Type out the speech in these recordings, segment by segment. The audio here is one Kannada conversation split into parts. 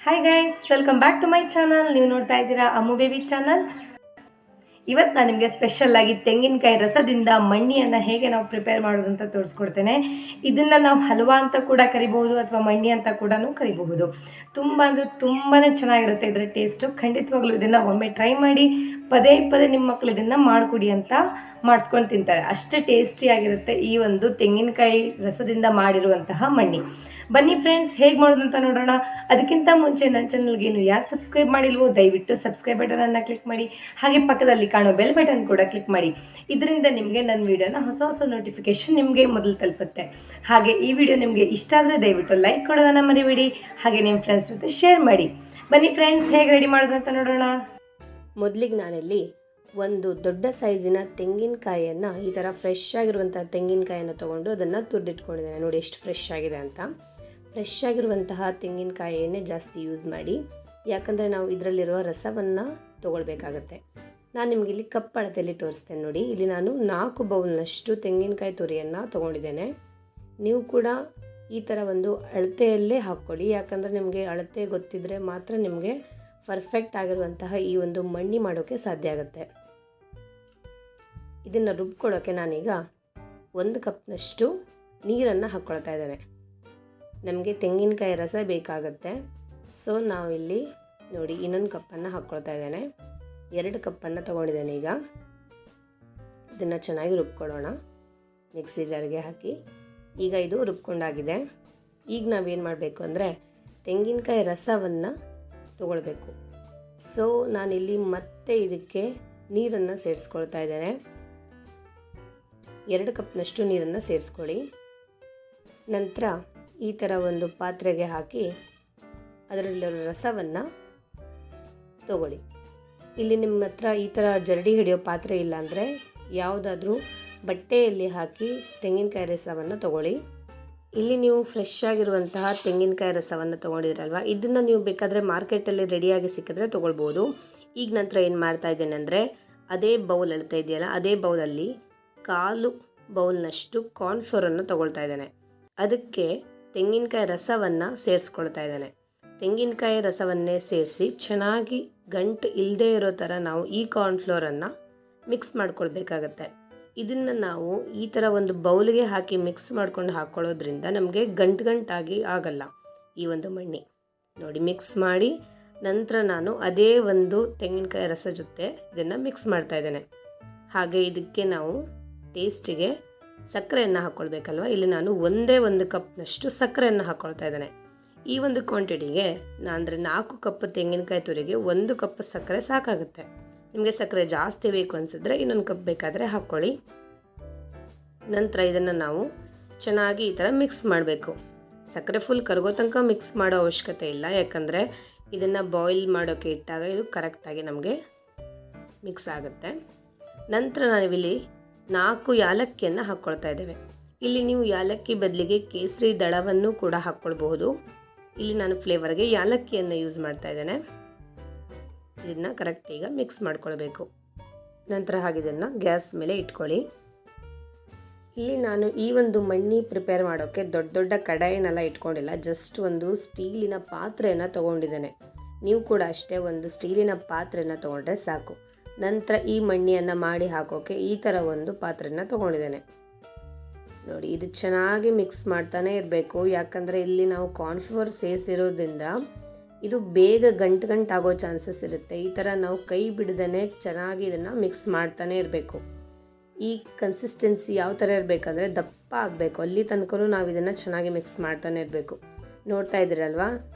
Hi guys, welcome back to my channel. ನೀವು ನೋಡ್ತಾ ಇದ್ದೀರಾ ಅಮ್ಮು ಬೇಬಿ ಚಾನಲ್. ಇವತ್ತು ನಾನು ನಿಮಗೆ ಸ್ಪೆಷಲ್ ಆಗಿ ತೆಂಗಿನಕಾಯಿ ರಸದಿಂದ ಮಣ್ಣಿಯನ್ನು ಹೇಗೆ ನಾವು ಪ್ರಿಪೇರ್ ಮಾಡೋದು ಅಂತ ತೋರಿಸ್ಕೊಡ್ತೇನೆ. ಇದನ್ನು ನಾವು ಹಲ್ವಾ ಅಂತ ಕೂಡ ಕರಿಬಹುದು ಅಥವಾ ಮಣ್ಣಿ ಅಂತ ಕೂಡ ಕರಿಬಹುದು. ತುಂಬ ಅಂದರೆ ತುಂಬಾ ಚೆನ್ನಾಗಿರುತ್ತೆ ಇದರ ಟೇಸ್ಟು. ಖಂಡಿತವಾಗ್ಲೂ ಇದನ್ನು ಒಮ್ಮೆ ಟ್ರೈ ಮಾಡಿ. ಪದೇ ಪದೇ ನಿಮ್ಮ ಮಕ್ಕಳು ಇದನ್ನು ಮಾಡಿಕೊಡಿ ಅಂತ ಮಾಡಿಸ್ಕೊಂಡು ತಿಂತಾರೆ. ಅಷ್ಟು ಟೇಸ್ಟಿಯಾಗಿರುತ್ತೆ ಈ ಒಂದು ತೆಂಗಿನಕಾಯಿ ರಸದಿಂದ ಮಾಡಿರುವಂತಹ ಮಣ್ಣಿ. ಬನ್ನಿ ಫ್ರೆಂಡ್ಸ್, ಹೇಗೆ ಮಾಡೋದು ಅಂತ ನೋಡೋಣ. ಅದಕ್ಕಿಂತ ಮುಂಚೆ ನನ್ನ ಚಾನಲ್ಗೆ ಇನ್ನು ಯಾರು ಸಬ್ಸ್ಕ್ರೈಬ್ ಮಾಡಿಲ್ವೋ ದಯವಿಟ್ಟು ಸಬ್ಸ್ಕ್ರೈಬ್ ಬಟನನ್ನು ಕ್ಲಿಕ್ ಮಾಡಿ. ಹಾಗೆ ಪಕ್ಕದಲ್ಲಿ ಕಾಣೋ ಬೆಲ್ ಬಟನ್ ಕೂಡ ಕ್ಲಿಕ್ ಮಾಡಿ. ಇದರಿಂದ ನಿಮಗೆ ನನ್ನ ವಿಡಿಯೋನ ಹೊಸ ಹೊಸ ನೋಟಿಫಿಕೇಶನ್ ನಿಮಗೆ ಮೊದಲು ತಲುಪುತ್ತೆ. ಹಾಗೆ ಈ ವಿಡಿಯೋ ನಿಮಗೆ ಇಷ್ಟ ಆದರೆ ದಯವಿಟ್ಟು ಲೈಕ್ ಕೊಡೋದನ್ನು ಮರಿಬೇಡಿ. ಹಾಗೆ ನಿಮ್ಮ ಫ್ರೆಂಡ್ಸ್ ಜೊತೆ ಶೇರ್ ಮಾಡಿ. ಬನ್ನಿ ಫ್ರೆಂಡ್ಸ್, ಹೇಗೆ ರೆಡಿ ಮಾಡೋದು ಅಂತ ನೋಡೋಣ. ಮೊದಲಿಗೆ ನಾನಿಲ್ಲಿ ಒಂದು ದೊಡ್ಡ ಸೈಜಿನ ತೆಂಗಿನಕಾಯಿಯನ್ನು, ಈ ಥರ ಫ್ರೆಶ್ ಆಗಿರುವಂಥ ತೆಂಗಿನಕಾಯಿಯನ್ನು ತೊಗೊಂಡು ಅದನ್ನು ತುರಿದಿಟ್ಕೊಂಡಿದ್ದೇನೆ. ನೋಡಿ ಎಷ್ಟು ಫ್ರೆಶ್ ಆಗಿದೆ ಅಂತ. ಫ್ರೆಶ್ ಆಗಿರುವಂತಹ ತೆಂಗಿನಕಾಯಿಯನ್ನೇ ಜಾಸ್ತಿ ಯೂಸ್ ಮಾಡಿ, ಯಾಕಂದರೆ ನಾವು ಇದರಲ್ಲಿರುವ ರಸವನ್ನು ತೊಗೊಳ್ಬೇಕಾಗತ್ತೆ. ನಾನು ನಿಮಗೆ ಇಲ್ಲಿ ಕಪ್ ಅಳತೆಯಲ್ಲಿ ತೋರಿಸ್ತೇನೆ ನೋಡಿ. ಇಲ್ಲಿ ನಾನು 4 ಬೌಲ್ನಷ್ಟು ತೆಂಗಿನಕಾಯಿ ತುರಿಯನ್ನು ತೊಗೊಂಡಿದ್ದೇನೆ. ನೀವು ಕೂಡ ಈ ಥರ ಒಂದು ಅಳತೆಯಲ್ಲೇ ಹಾಕ್ಕೊಳ್ಳಿ, ಯಾಕಂದರೆ ನಿಮಗೆ ಅಳತೆ ಗೊತ್ತಿದ್ದರೆ ಮಾತ್ರ ನಿಮಗೆ ಪರ್ಫೆಕ್ಟ್ ಆಗಿರುವಂತಹ ಈ ಒಂದು ಮಣ್ಣಿ ಮಾಡೋಕ್ಕೆ ಸಾಧ್ಯ ಆಗುತ್ತೆ. ಇದನ್ನು ರುಬ್ಕೊಳ್ಳೋಕ್ಕೆ ನಾನೀಗ 1 ಕಪ್ನಷ್ಟು ನೀರನ್ನು ಹಾಕ್ಕೊಳ್ತಾ ಇದ್ದೇನೆ. ನಮಗೆ ತೆಂಗಿನಕಾಯಿ ರಸ ಬೇಕಾಗುತ್ತೆ. ಸೊ ನಾವಿಲ್ಲಿ ನೋಡಿ ಇನ್ನೊಂದು ಕಪ್ಪನ್ನು ಹಾಕ್ಕೊಳ್ತಾ ಇದ್ದೇನೆ. 2 ಕಪ್ಪನ್ನು ತೊಗೊಂಡಿದ್ದೇನೆ. ಈಗ ಇದನ್ನು ಚೆನ್ನಾಗಿ ರುಬ್ಕೊಳ್ಳೋಣ ಮಿಕ್ಸಿ ಜಾರ್ಗೆ ಹಾಕಿ. ಈಗ ಇದು ರುಬ್ಕೊಂಡಾಗಿದೆ. ಈಗ ನಾವೇನು ಮಾಡಬೇಕು ಅಂದರೆ ತೆಂಗಿನಕಾಯಿ ರಸವನ್ನು ತೊಗೊಳ್ಬೇಕು. ಸೊ ನಾನಿಲ್ಲಿ ಮತ್ತೆ ಇದಕ್ಕೆ ನೀರನ್ನು ಸೇರಿಸ್ಕೊಳ್ತಾ ಇದ್ದೇನೆ. 2 ಕಪ್ನಷ್ಟು ನೀರನ್ನು ಸೇರಿಸ್ಕೊಳ್ಳಿ. ನಂತರ ಈ ಥರ ಒಂದು ಪಾತ್ರೆಗೆ ಹಾಕಿ ಅದರಲ್ಲಿರೋ ರಸವನ್ನು ತಗೊಳ್ಳಿ. ಇಲ್ಲಿ ನಿಮ್ಮ ಹತ್ರ ಈ ಥರ ಜರಡಿ ಹಿಡಿಯೋ ಪಾತ್ರೆ ಇಲ್ಲ ಅಂದರೆ ಯಾವುದಾದ್ರೂ ಬಟ್ಟೆಯಲ್ಲಿ ಹಾಕಿ ತೆಂಗಿನಕಾಯಿ ರಸವನ್ನು ತಗೊಳ್ಳಿ. ಇಲ್ಲಿ ನೀವು ಫ್ರೆಶ್ ಆಗಿರುವಂತಹ ತೆಂಗಿನಕಾಯಿ ರಸವನ್ನು ತೊಗೊಂಡಿದ್ರಲ್ವ, ಇದನ್ನು ನೀವು ಬೇಕಾದರೆ ಮಾರ್ಕೆಟಲ್ಲಿ ರೆಡಿಯಾಗಿ ಸಿಕ್ಕಿದ್ರೆ ತೊಗೊಳ್ಬೋದು. ಈಗ ನಂತರ ಏನು ಮಾಡ್ತಾ ಇದ್ದೇನೆ ಅಂದರೆ ಅದೇ ಬೌಲ್ ಅಳ್ತಾ ಇದೆಯಲ್ಲ, ಅದೇ ಬೌಲಲ್ಲಿ 1/4 ಬೌಲ್ನಷ್ಟು ಕಾರ್ನ್ಫ್ಲೋರನ್ನು ತೊಗೊಳ್ತಾ ಇದ್ದೇನೆ. ಅದಕ್ಕೆ ತೆಂಗಿನಕಾಯಿ ರಸವನ್ನು ಸೇರಿಸ್ಕೊಳ್ತಾ ಇದ್ದೇನೆ. ತೆಂಗಿನಕಾಯಿ ರಸವನ್ನೇ ಸೇರಿಸಿ ಚೆನ್ನಾಗಿ ಗಂಟು ಇಲ್ಲದೇ ಇರೋ ಥರ ನಾವು ಈ ಕಾರ್ನ್ಫ್ಲೋರನ್ನು ಮಿಕ್ಸ್ ಮಾಡ್ಕೊಳ್ಬೇಕಾಗತ್ತೆ. ಇದನ್ನು ನಾವು ಈ ಥರ ಒಂದು ಬೌಲ್ಗೆ ಹಾಕಿ ಮಿಕ್ಸ್ ಮಾಡ್ಕೊಂಡು ಹಾಕ್ಕೊಳ್ಳೋದ್ರಿಂದ ನಮಗೆ ಗಂಟಾಗಿ ಆಗಲ್ಲ ಈ ಒಂದು ಮಣ್ಣಿ. ನೋಡಿ ಮಿಕ್ಸ್ ಮಾಡಿ ನಂತರ ನಾನು ಅದೇ ಒಂದು ತೆಂಗಿನಕಾಯಿ ರಸ ಜೊತೆ ಇದನ್ನು ಮಿಕ್ಸ್ ಮಾಡ್ತಾ ಇದ್ದೇನೆ. ಹಾಗೆ ಇದಕ್ಕೆ ನಾವು ಟೇಸ್ಟಿಗೆ ಸಕ್ಕರೆಯನ್ನು ಹಾಕ್ಕೊಳ್ಬೇಕಲ್ವ. ಇಲ್ಲಿ ನಾನು 1 ಕಪ್ನಷ್ಟು ಸಕ್ಕರೆಯನ್ನು ಹಾಕ್ಕೊಳ್ತಾ ಇದ್ದೇನೆ. ಈ ಒಂದು ಕ್ವಾಂಟಿಟಿಗೆ ಅಂದರೆ 4 ಕಪ್ ತೆಂಗಿನಕಾಯಿ ತುರಿಗೆ 1 ಕಪ್ ಸಕ್ಕರೆ ಸಾಕಾಗುತ್ತೆ. ನಿಮಗೆ ಸಕ್ಕರೆ ಜಾಸ್ತಿ ಬೇಕು ಅನಿಸಿದ್ರೆ ಇನ್ನೊಂದು ಕಪ್ ಬೇಕಾದರೆ ಹಾಕ್ಕೊಳ್ಳಿ. ನಂತರ ಇದನ್ನು ನಾವು ಚೆನ್ನಾಗಿ ಈ ಥರ ಮಿಕ್ಸ್ ಮಾಡಬೇಕು. ಸಕ್ಕರೆ ಫುಲ್ ಕರಗೋ ತನಕ ಮಿಕ್ಸ್ ಮಾಡೋ ಅವಶ್ಯಕತೆ ಇಲ್ಲ, ಯಾಕಂದರೆ ಇದನ್ನು ಬಾಯ್ಲ್ ಮಾಡೋಕ್ಕೆ ಇಟ್ಟಾಗ ಇದು ಕರೆಕ್ಟಾಗಿ ನಮಗೆ ಮಿಕ್ಸ್ ಆಗುತ್ತೆ. ನಂತರ ನಾವಿಲ್ಲಿ 4 ಯಾಲಕ್ಕಿಯನ್ನು ಹಾಕ್ಕೊಳ್ತಾ ಇದ್ದೇವೆ. ಇಲ್ಲಿ ನೀವು ಯಾಲಕ್ಕಿ ಬದಲಿಗೆ ಕೇಸರಿ ದಳವನ್ನು ಕೂಡ ಹಾಕ್ಕೊಳ್ಬಹುದು. ಇಲ್ಲಿ ನಾನು ಫ್ಲೇವರ್ಗೆ ಯಾಲಕ್ಕಿಯನ್ನು ಯೂಸ್ ಮಾಡ್ತಾ ಇದ್ದೇನೆ. ಇದನ್ನು ಕರೆಕ್ಟ್ ಈಗ ಮಿಕ್ಸ್ ಮಾಡ್ಕೊಳ್ಬೇಕು. ನಂತರ ಹಾಗೆ ಇದನ್ನು ಗ್ಯಾಸ್ ಮೇಲೆ ಇಟ್ಕೊಳ್ಳಿ. ಇಲ್ಲಿ ನಾನು ಈ ಒಂದು ಮಣ್ಣಿ ಪ್ರಿಪೇರ್ ಮಾಡೋಕ್ಕೆ ದೊಡ್ಡ ದೊಡ್ಡ ಕಡಾಯಿನೆಲ್ಲ ಇಟ್ಕೊಂಡಿಲ್ಲ, ಜಸ್ಟ್ ಒಂದು ಸ್ಟೀಲಿನ ಪಾತ್ರೆಯನ್ನು ತೊಗೊಂಡಿದ್ದೇನೆ. ನೀವು ಕೂಡ ಅಷ್ಟೇ ಒಂದು ಸ್ಟೀಲಿನ ಪಾತ್ರೆಯನ್ನು ತೊಗೊಂಡ್ರೆ ಸಾಕು. ನಂತರ ಈ ಮಣ್ಣಿಯನ್ನು ಮಾಡಿ ಹಾಕೋಕ್ಕೆ ಈ ಥರ ಒಂದು ಪಾತ್ರೆಯನ್ನು ತೊಗೊಂಡಿದ್ದೇನೆ. ನೋಡಿ ಇದು ಚೆನ್ನಾಗಿ ಮಿಕ್ಸ್ ಮಾಡ್ತಾನೆ ಇರಬೇಕು, ಯಾಕಂದರೆ ಇಲ್ಲಿ ನಾವು ಕಾರ್ನ್ಫ್ಲೋರ್ ಸೇರಿಸಿರೋದ್ರಿಂದ ಇದು ಬೇಗ ಗಂಟಾಗೋ ಚಾನ್ಸಸ್ ಇರುತ್ತೆ. ಈ ಥರ ನಾವು ಕೈ ಬಿಡದೇ ಚೆನ್ನಾಗಿ ಇದನ್ನು ಮಿಕ್ಸ್ ಮಾಡ್ತಾನೆ ಇರಬೇಕು. ಈ ಕನ್ಸಿಸ್ಟೆನ್ಸಿ ಯಾವ ಥರ ಇರಬೇಕಂದ್ರೆ ದಪ್ಪ ಆಗಬೇಕು. ಅಲ್ಲಿ ತನಕ ನಾವು ಇದನ್ನು ಚೆನ್ನಾಗಿ ಮಿಕ್ಸ್ ಮಾಡ್ತಾನೆ ಇರಬೇಕು. ನೋಡ್ತಾ ಇದ್ದೀರಲ್ವಾ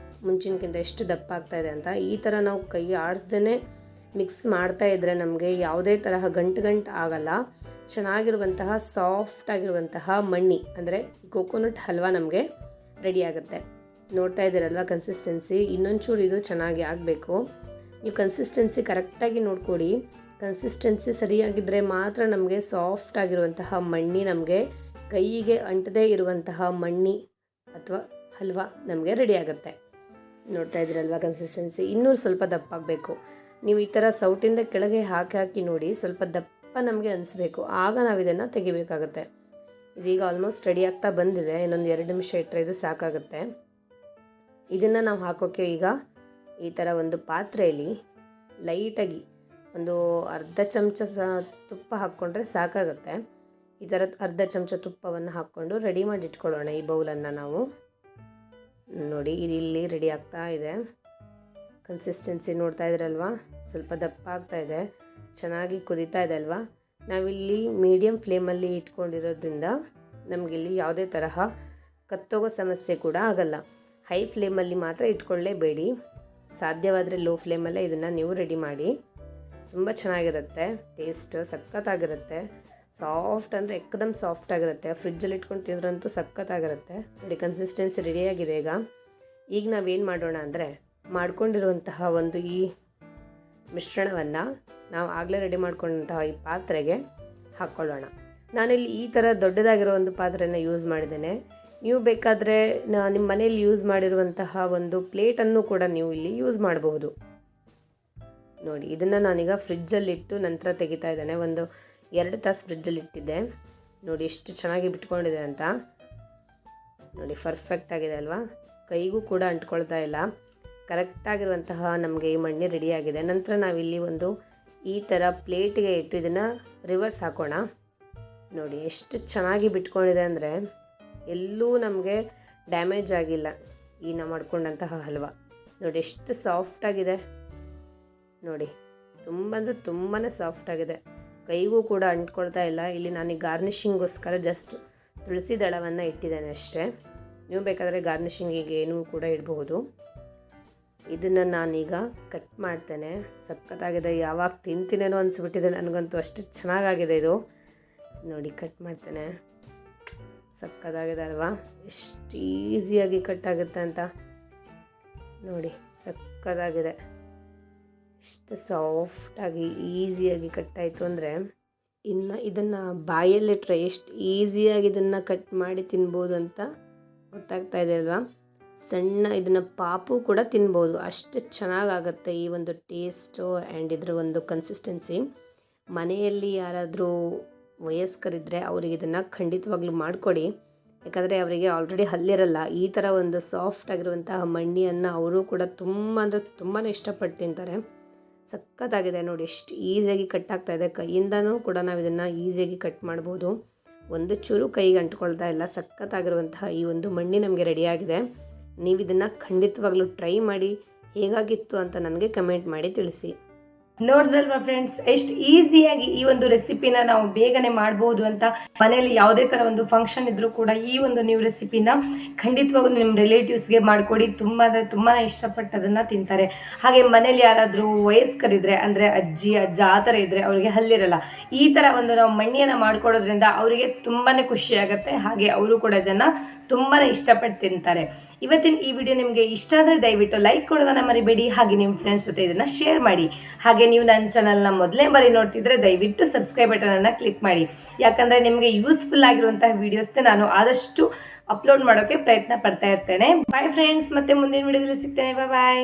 ಮುಂಚಿನಕ್ಕಿಂತ ಎಷ್ಟು ದಪ್ಪ ಆಗ್ತಾಯಿದೆ ಅಂತ. ಈ ಥರ ನಾವು ಕೈ ಆಡಿಸ್ದೇ ಮಿಕ್ಸ್ ಮಾಡ್ತಾ ಇದ್ದರೆ ನಮಗೆ ಯಾವುದೇ ತರಹ ಗಂಟು ಆಗಲ್ಲ. ಚೆನ್ನಾಗಿರುವಂತಹ ಸಾಫ್ಟ್ ಆಗಿರುವಂತಹ ಮಣ್ಣಿ ಅಂದರೆ ಕೋಕೋನಟ್ ಹಲ್ವಾ ನಮಗೆ ರೆಡಿ ಆಗುತ್ತೆ. ನೋಡ್ತಾ ಇದ್ದೀರಲ್ವ ಕನ್ಸಿಸ್ಟೆನ್ಸಿ. ಇನ್ನೊಂಚೂರು ಇದು ಚೆನ್ನಾಗಿ ಆಗಬೇಕು. ನೀವು ಕನ್ಸಿಸ್ಟೆನ್ಸಿ ಕರೆಕ್ಟಾಗಿ ನೋಡ್ಕೊಡಿ. ಕನ್ಸಿಸ್ಟೆನ್ಸಿ ಸರಿಯಾಗಿದ್ದರೆ ಮಾತ್ರ ನಮಗೆ ಸಾಫ್ಟ್ ಆಗಿರುವಂತಹ ಮಣ್ಣಿ, ನಮಗೆ ಕೈಗೆ ಅಂಟದೇ ಇರುವಂತಹ ಮಣ್ಣಿ ಅಥವಾ ಹಲ್ವಾ ನಮಗೆ ರೆಡಿ ಆಗುತ್ತೆ. ನೋಡ್ತಾ ಇದ್ದೀರಲ್ವ ಕನ್ಸಿಸ್ಟೆನ್ಸಿ. ಇನ್ನೂ ಸ್ವಲ್ಪ ದಪ್ಪ ಆಗಬೇಕು. ನೀವು ಈ ಥರ ಸೌಟಿಂದ ಕೆಳಗೆ ಹಾಕಿ ನೋಡಿ, ಸ್ವಲ್ಪ ದಪ್ಪ ನಮಗೆ ಅನಿಸ್ಬೇಕು. ಆಗ ನಾವು ಇದನ್ನು ತೆಗಿಬೇಕಾಗತ್ತೆ. ಇದೀಗ ಆಲ್ಮೋಸ್ಟ್ ರೆಡಿ ಆಗ್ತಾ ಬಂದಿದೆ. ಇನ್ನೊಂದು 2 ನಿಮಿಷ ಇಟ್ಟರೆ ಇದು ಸಾಕಾಗುತ್ತೆ. ಇದನ್ನು ನಾವು ಹಾಕೋಕ್ಕೆ ಈಗ ಈ ಥರ ಒಂದು ಪಾತ್ರೆಯಲ್ಲಿ ಲೈಟಾಗಿ ಒಂದು ಅರ್ಧ ಚಮಚ ತುಪ್ಪ ಹಾಕ್ಕೊಂಡ್ರೆ ಸಾಕಾಗುತ್ತೆ. ಈ ಥರ ಅರ್ಧ ಚಮಚ ತುಪ್ಪವನ್ನು ಹಾಕ್ಕೊಂಡು ರೆಡಿ ಮಾಡಿ ಇಟ್ಕೊಳ್ಳೋಣ ಈ ಬೌಲನ್ನು ನಾವು. ನೋಡಿ ಇಲ್ಲಿ ರೆಡಿ ಆಗ್ತಾ ಇದೆ. ಕನ್ಸಿಸ್ಟೆನ್ಸಿ ನೋಡ್ತಾ ಇದ್ದೀರಲ್ವಾ, ಸ್ವಲ್ಪ ದಪ್ಪ ಆಗ್ತಾ ಇದೆ, ಚೆನ್ನಾಗಿ ಕುದೀತಾ ಇದೆ ಅಲ್ವಾ. ನಾವಿಲ್ಲಿ ಮೀಡಿಯಮ್ ಫ್ಲೇಮಲ್ಲಿ ಇಟ್ಕೊಂಡಿರೋದ್ರಿಂದ ನಮಗಿಲ್ಲಿ ಯಾವುದೇ ತರಹ ಕತ್ತೋಗೋ ಸಮಸ್ಯೆ ಕೂಡ ಆಗಲ್ಲ. ಹೈ ಫ್ಲೇಮಲ್ಲಿ ಮಾತ್ರ ಇಟ್ಕೊಳ್ಳೇಬೇಡಿ, ಸಾಧ್ಯವಾದರೆ ಲೋ ಫ್ಲೇಮಲ್ಲೇ ಇದನ್ನು ನೀವು ರೆಡಿ ಮಾಡಿ. ತುಂಬ ಚೆನ್ನಾಗಿರುತ್ತೆ, ಟೇಸ್ಟ್ ಸಖತ್ತಾಗಿರುತ್ತೆ. ಸಾಫ್ಟ್ ಅಂದರೆ ಎಕ್ದಮ್ ಸಾಫ್ಟ್ ಆಗಿರುತ್ತೆ. ಫ್ರಿಜ್ಜಲ್ಲಿ ಇಟ್ಕೊಂಡು ತಿಂದ್ರಂತೂ ಸಖತ್ತಾಗಿರುತ್ತೆ. ನೋಡಿ ಕನ್ಸಿಸ್ಟೆನ್ಸಿ ರೆಡಿಯಾಗಿದೆ. ಈಗ ನಾವೇನು ಮಾಡೋಣ ಅಂದರೆ ಮಾಡ್ಕೊಂಡಿರುವಂತಹ ಒಂದು ಈ ಮಿಶ್ರಣವನ್ನು ನಾವು ಆಗಲೇ ರೆಡಿ ಮಾಡ್ಕೊಂಡಂತಹ ಈ ಪಾತ್ರೆಗೆ ಹಾಕ್ಕೊಳ್ಳೋಣ. ನಾನಿಲ್ಲಿ ಈ ಥರ ದೊಡ್ಡದಾಗಿರೋ ಒಂದು ಪಾತ್ರೆಯನ್ನು ಯೂಸ್ ಮಾಡಿದ್ದೇನೆ. ನೀವು ಬೇಕಾದರೆ ನಿಮ್ಮ ಮನೆಯಲ್ಲಿ ಯೂಸ್ ಮಾಡಿರುವಂತಹ ಒಂದು ಪ್ಲೇಟನ್ನು ಕೂಡ ನೀವು ಇಲ್ಲಿ ಯೂಸ್ ಮಾಡಬಹುದು. ನೋಡಿ ಇದನ್ನು ನಾನೀಗ ಫ್ರಿಜ್ಜಲ್ಲಿಟ್ಟು ನಂತರ ತೆಗಿತಾ ಇದ್ದೇನೆ. ಒಂದು 2 ತಾಸು ಫ್ರಿಜ್ಜಲ್ಲಿ ಇಟ್ಟಿದ್ದೆ. ನೋಡಿ ಎಷ್ಟು ಚೆನ್ನಾಗಿ ಬಿಟ್ಕೊಂಡಿದೆ ಅಂತ. ನೋಡಿ ಪರ್ಫೆಕ್ಟ್ ಆಗಿದೆ ಅಲ್ವಾ, ಕೈಗೂ ಕೂಡ ಅಂಟ್ಕೊಳ್ತಾ ಇಲ್ಲ. ಕರೆಕ್ಟಾಗಿರುವಂತಹ ನಮಗೆ ಈ ಮಣ್ಣೆ ರೆಡಿಯಾಗಿದೆ. ನಂತರ ನಾವಿಲ್ಲಿ ಒಂದು ಈ ಥರ ಪ್ಲೇಟಿಗೆ ಇಟ್ಟು ಇದನ್ನು ರಿವರ್ಸ್ ಹಾಕೋಣ. ನೋಡಿ ಎಷ್ಟು ಚೆನ್ನಾಗಿ ಬಿಟ್ಕೊಂಡಿದೆ ಅಂದರೆ ಎಲ್ಲೂ ನಮಗೆ ಡ್ಯಾಮೇಜ್ ಆಗಿಲ್ಲ ಈ ನಾವು ಮಾಡ್ಕೊಂಡಂತಹ ಹಲ್ವಾ. ನೋಡಿ ಎಷ್ಟು ಸಾಫ್ಟಾಗಿದೆ ನೋಡಿ, ತುಂಬ ಅಂದರೆ ತುಂಬಾ ಸಾಫ್ಟಾಗಿದೆ, ಕೈಗೂ ಕೂಡ ಅಂಟ್ಕೊಳ್ತಾ ಇಲ್ಲ. ಇಲ್ಲಿ ನಾನು ಗಾರ್ನಿಷಿಂಗೋಸ್ಕರ ಜಸ್ಟ್ ತುಳಸಿ ದಳವನ್ನು ಇಟ್ಟಿದ್ದೇನೆ ಅಷ್ಟೇ. ನೀವು ಬೇಕಾದರೆ ಗಾರ್ನಿಷಿಂಗಿಗೆ ಏನೂ ಕೂಡ ಇಡಬಹುದು. ಇದನ್ನು ನಾನೀಗ ಕಟ್ ಮಾಡ್ತೇನೆ. ಸಖತ್ತಾಗಿದೆ, ಯಾವಾಗ ತಿಂತೀನೇನೋ ಅನಿಸ್ಬಿಟ್ಟಿದೆ ನನಗಂತೂ, ಅಷ್ಟು ಚೆನ್ನಾಗಾಗಿದೆ ಇದು. ನೋಡಿ ಕಟ್ ಮಾಡ್ತೇನೆ. ಸಖತ್ತಾಗಿದೆ ಅಲ್ವಾ, ಎಷ್ಟು ಈಸಿಯಾಗಿ ಕಟ್ ಆಗುತ್ತೆ ಅಂತ. ನೋಡಿ ಸಖತ್ತಾಗಿದೆ, ಎಷ್ಟು ಸಾಫ್ಟಾಗಿ ಈಸಿಯಾಗಿ ಕಟ್ಟಾಯಿತು ಅಂದರೆ ಇನ್ನು ಇದನ್ನು ಬಾಯಲ್ಲಿಟ್ಟರೆ ಎಷ್ಟು ಈಸಿಯಾಗಿ ಇದನ್ನು ಕಟ್ ಮಾಡಿ ತಿನ್ಬೋದು ಅಂತ ಗೊತ್ತಾಗ್ತಾ ಇದೆ ಅಲ್ವಾ. ಸಣ್ಣ ಇದನ್ನು ಪಾಪು ಕೂಡ ತಿನ್ಬೋದು, ಅಷ್ಟು ಚೆನ್ನಾಗಾಗತ್ತೆ ಈ ಒಂದು ಟೇಸ್ಟು ಆ್ಯಂಡ್ ಇದರ ಒಂದು ಕನ್ಸಿಸ್ಟೆನ್ಸಿ. ಮನೆಯಲ್ಲಿ ಯಾರಾದರೂ ವಯಸ್ಕರಿದ್ದರೆ ಅವರಿಗೆ ಇದನ್ನು ಖಂಡಿತವಾಗ್ಲೂ ಮಾಡಿಕೊಡಿ. ಯಾಕಂದರೆ ಅವರಿಗೆ ಆಲ್ರೆಡಿ ಹಲ್ಲಿರಲ್ಲ. ಈ ಥರ ಒಂದು ಸಾಫ್ಟ್ ಆಗಿರುವಂತಹ ಮಣ್ಣಿಯನ್ನು ಅವರು ಕೂಡ ತುಂಬ ಅಂದರೆ ತುಂಬಾ ಇಷ್ಟಪಟ್ಟು ತಿಂತಾರೆ. ಸಖತ್ತಾಗಿದೆ ನೋಡಿ, ಎಷ್ಟು ಈಸಿಯಾಗಿ ಕಟ್ ಆಗ್ತಾ ಇದೆ. ಕೈಯಿಂದನೂ ಕೂಡ ನಾವು ಇದನ್ನು ಈಸಿಯಾಗಿ ಕಟ್ ಮಾಡ್ಬೋದು, ಒಂದು ಚೂರು ಕೈಗೆ ಅಂಟ್ಕೊಳ್ತಾ ಇಲ್ಲ. ಸಖತ್ತಾಗಿರುವಂತಹ ಈ ಒಂದು ಮಣ್ಣಿ ನಮಗೆ ರೆಡಿಯಾಗಿದೆ. ನೀವು ಇದನ್ನು ಖಂಡಿತವಾಗ್ಲೂ ಟ್ರೈ ಮಾಡಿ, ಹೇಗಾಗಿತ್ತು ಅಂತ ನನಗೆ ಕಮೆಂಟ್ ಮಾಡಿ ತಿಳಿಸಿ. ನೋಡಿದ್ರಲ್ವಾ ಫ್ರೆಂಡ್ಸ್, ಎಷ್ಟು ಈಸಿಯಾಗಿ ಈ ಒಂದು ರೆಸಿಪಿನ ನಾವು ಬೇಗನೆ ಮಾಡ್ಬೋದು ಅಂತ. ಮನೆಯಲ್ಲಿ ಯಾವುದೇ ಥರ ಒಂದು ಫಂಕ್ಷನ್ ಇದ್ರೂ ಕೂಡ ಈ ಒಂದು ನೀವು ರೆಸಿಪಿನ ಖಂಡಿತವಾಗೂ ನಿಮ್ಮ ರಿಲೇಟಿವ್ಸ್ಗೆ ಮಾಡಿಕೊಡಿ. ತುಂಬ ಅಂದರೆ ತುಂಬಾ ಇಷ್ಟಪಟ್ಟು ಅದನ್ನು ತಿಂತಾರೆ. ಹಾಗೆ ಮನೇಲಿ ಯಾರಾದರೂ ವಯಸ್ಕರಿದ್ರೆ ಅಂದರೆ ಅಜ್ಜಿ ಅಜ್ಜ ಆ ಥರ ಇದ್ದರೆ ಅವರಿಗೆ ಹಲ್ಲಿರಲ್ಲ. ಈ ಥರ ಒಂದು ನಾವು ಮಣ್ಣಿಯನ್ನು ಮಾಡಿಕೊಡೋದ್ರಿಂದ ಅವರಿಗೆ ತುಂಬಾ ಖುಷಿ ಆಗುತ್ತೆ. ಹಾಗೆ ಅವರು ಕೂಡ ಇದನ್ನು ತುಂಬಾ ಇಷ್ಟಪಟ್ಟು ತಿಂತಾರೆ. ಇವತ್ತಿನ ಈ ವಿಡಿಯೋ ನಿಮಗೆ ಇಷ್ಟ ಆದರೆ ದಯವಿಟ್ಟು ಲೈಕ್ ಕೊಡೋದನ್ನ ಮರಿಬೇಡಿ. ಹಾಗೆ ನಿಮ್ಮ ಫ್ರೆಂಡ್ಸ್ ಜೊತೆ ಇದನ್ನು ಶೇರ್ ಮಾಡಿ. ಹಾಗೆ ನೀವು ನನ್ನ ಚಾನಲ್ನ ಮೊದಲೇ ಬಾರಿ ನೋಡ್ತಿದ್ರೆ ದಯವಿಟ್ಟು ಸಬ್ಸ್ಕ್ರೈಬ್ ಬಟನನ್ನು ಕ್ಲಿಕ್ ಮಾಡಿ. ಯಾಕಂದರೆ ನಿಮಗೆ ಯೂಸ್ಫುಲ್ ಆಗಿರುವಂತಹ ವೀಡಿಯೋಸ್ನ ನಾನು ಆದಷ್ಟು ಅಪ್ಲೋಡ್ ಮಾಡೋಕ್ಕೆ ಪ್ರಯತ್ನ ಪಡ್ತಾ ಇರ್ತೇನೆ. ಬಾಯ್ ಫ್ರೆಂಡ್ಸ್, ಮತ್ತೆ ಮುಂದಿನ ವಿಡಿಯೋದಲ್ಲಿ ಸಿಗ್ತೇನೆ. ಬಾಯ್.